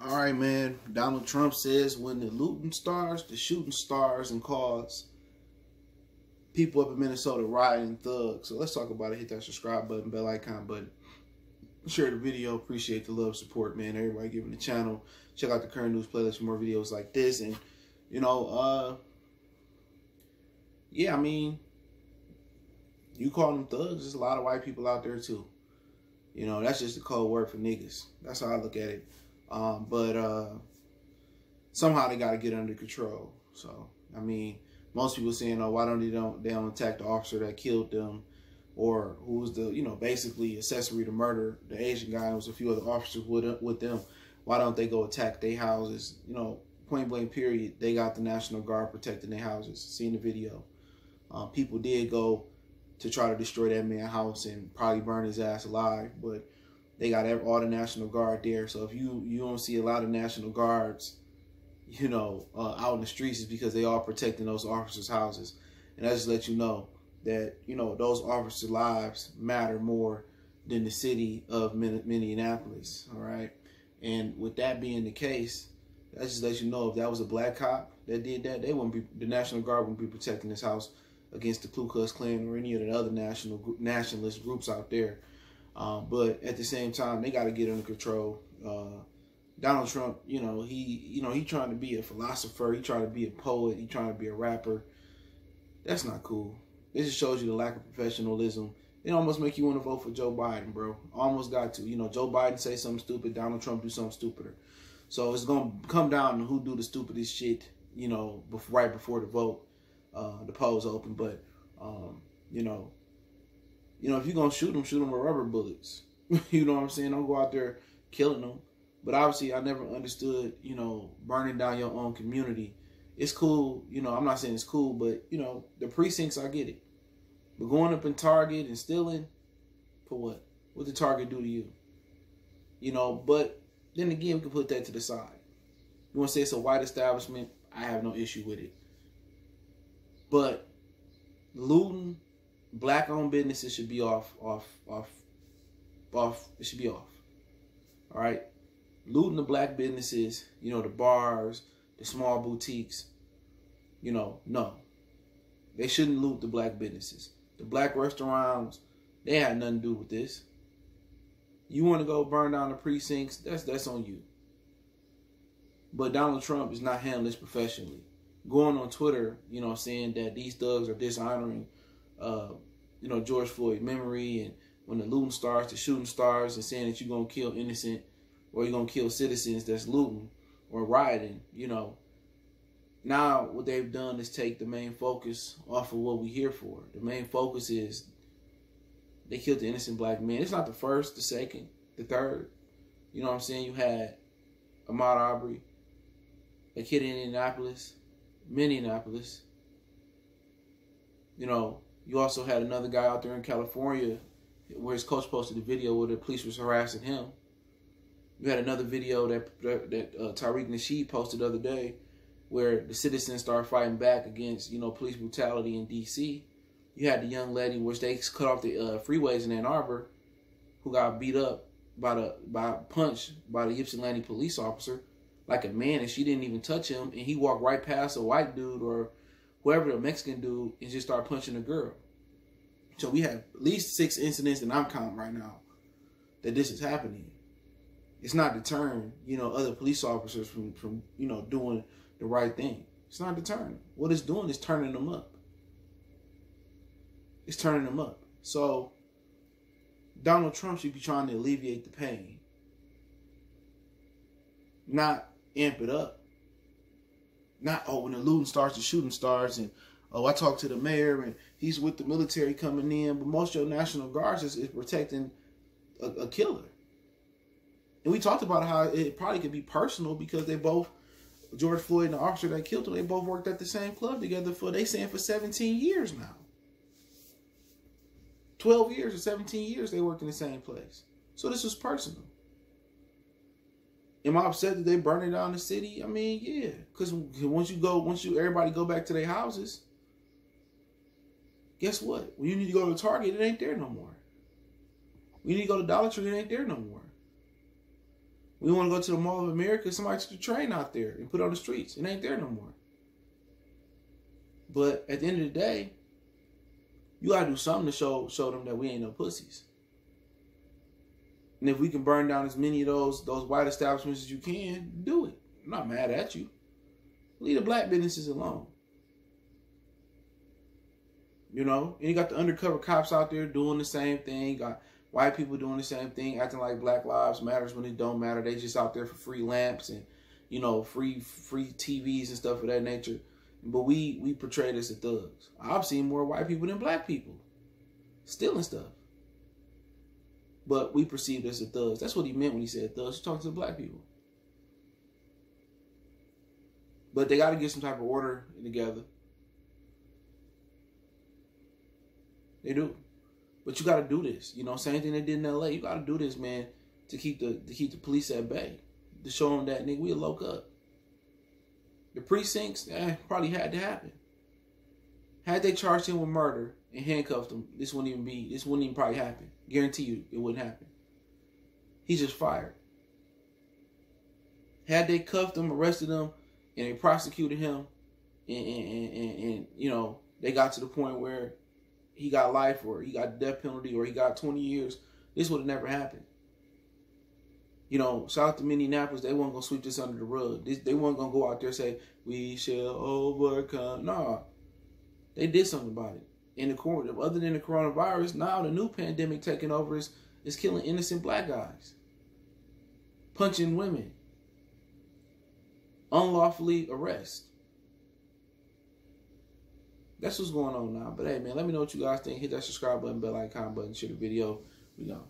All right, man. Donald Trump says when the looting starts, the shooting stars, and cause people up in Minnesota rioting thugs. So let's talk about it. Hit that subscribe button, bell icon button. Share the video. Appreciate the love, support, man. Everybody giving the channel. Check out the current news playlist for more videos like this. And, yeah, I mean, you call them thugs. There's a lot of white people out there, too. That's just a code word for niggas. That's how I look at it. But somehow they got to get under control. So, I mean, most people saying, oh, why don't they don't attack the officer that killed them, or who was the, basically accessory to murder the Asian guy. And was a few other officers with them. Why don't they go attack their houses? Point blank period. They got the National Guard protecting their houses. Seen the video. People did go to try to destroy that man's house and probably burn his ass alive, but they got all the National Guard there. So if you don't see a lot of National Guards, out in the streets, is because they are protecting those officers' houses. And that just let you know that, those officers' lives matter more than the city of Minneapolis, all right? And with that being the case, that just lets you know if that was a black cop that did that, the National Guard wouldn't be protecting his house against the Ku Klux Klan or any of the other nationalist groups out there. But at the same time, they got to get under control. Donald Trump, he trying to be a philosopher. He trying to be a poet. He trying to be a rapper. That's not cool. It just shows you the lack of professionalism. It almost make you want to vote for Joe Biden, bro. Almost got to. Joe Biden say something stupid, Donald Trump do something stupider. So it's going to come down to who do the stupidest shit, right before the vote, the polls open. But, if you're going to shoot them with rubber bullets. You know what I'm saying? Don't go out there killing them. But obviously, I never understood, burning down your own community. It's cool. I'm not saying it's cool, but, the precincts, I get it. But going up in Target and stealing, for what? What did Target do to you? But then again, we can put that to the side. You want to say it's a white establishment? I have no issue with it. But looting, black-owned businesses should be off. It should be off. All right? Looting the black businesses, the bars, the small boutiques, no. They shouldn't loot the black businesses. The black restaurants, they had nothing to do with this. You want to go burn down the precincts, that's on you. But Donald Trump is not handling this professionally. Going on Twitter, saying that these thugs are dishonoring, George Floyd's memory, and when the looting starts, the shooting starts, and saying that you're going to kill innocent, or you're going to kill citizens that's looting or rioting, Now, what they've done is take the main focus off of what we're here for. The main focus is they killed the innocent black man. It's not the first, the second, the third. You know what I'm saying? You had Ahmaud Arbery, a kid in Minneapolis. You also had another guy out there in California where his coach posted a video where the police was harassing him. You had another video that Tariq Nasheed posted the other day where the citizens started fighting back against, police brutality in D.C. You had the young lady which they cut off the freeways in Ann Arbor, who got beat up by a punch by the Ypsilanti police officer like a man, and she didn't even touch him, and he walked right past a white dude or whoever, a Mexican dude, and just started punching a girl. So we have at least 6 incidents that I'm counting right now that this is happening. It's not deterring, other police officers from doing the right thing. It's not deterring. What it's doing is turning them up. It's turning them up. So Donald Trump should be trying to alleviate the pain, not amp it up. Not, oh, when the looting starts, the shooting starts, and, oh, I talked to the mayor, and he's with the military coming in, but most of your National Guards is protecting a killer. And we talked about how it probably could be personal because they both, George Floyd and the officer that killed him, they both worked at the same club together for 17 years now. 12 years or 17 years they worked in the same place. So this was personal. Am I upset that they burning down the city? I mean, yeah. Because once everybody go back to their houses, guess what? When you need to go to Target, it ain't there no more. When you need to go to Dollar Tree, it ain't there no more. We want to go to the Mall of America. Somebody took the train out there and put it on the streets. It ain't there no more. But at the end of the day, you gotta do something to show them that we ain't no pussies. And if we can burn down as many of those white establishments as you can, do it. I'm not mad at you. Leave the black businesses alone. You know, and you got the undercover cops out there doing the same thing. You got white people doing the same thing, acting like Black Lives Matters when it don't matter. They just out there for free lamps and, you know, free TVs and stuff of that nature. But we portrayed as the thugs. I've seen more white people than black people stealing stuff. But we perceived as the thugs. That's what he meant when he said thugs. He's talking to the black people. But they got to get some type of order together. They do. But you got to do this. You know, same thing they did in LA. You got to do this, man, to keep the police at bay. To show them that, nigga, we'll lock up. The precincts, probably had to happen. Had they charged him with murder and handcuffed him, this wouldn't even probably happen. Guarantee you it wouldn't happen. He's just fired. Had they cuffed him, arrested him, and they prosecuted him, and you know, they got to the point where he got life or he got death penalty or he got 20 years, this would have never happened. You know, shout out to Minneapolis. They weren't going to sweep this under the rug. They weren't going to go out there and say, we shall overcome. No. They did something about it. Other than the coronavirus, now the new pandemic taking over is killing innocent black guys. Punching women. Unlawfully arrest. That's what's going on now. But hey, man, let me know what you guys think. Hit that subscribe button, bell icon button, share the video. We go.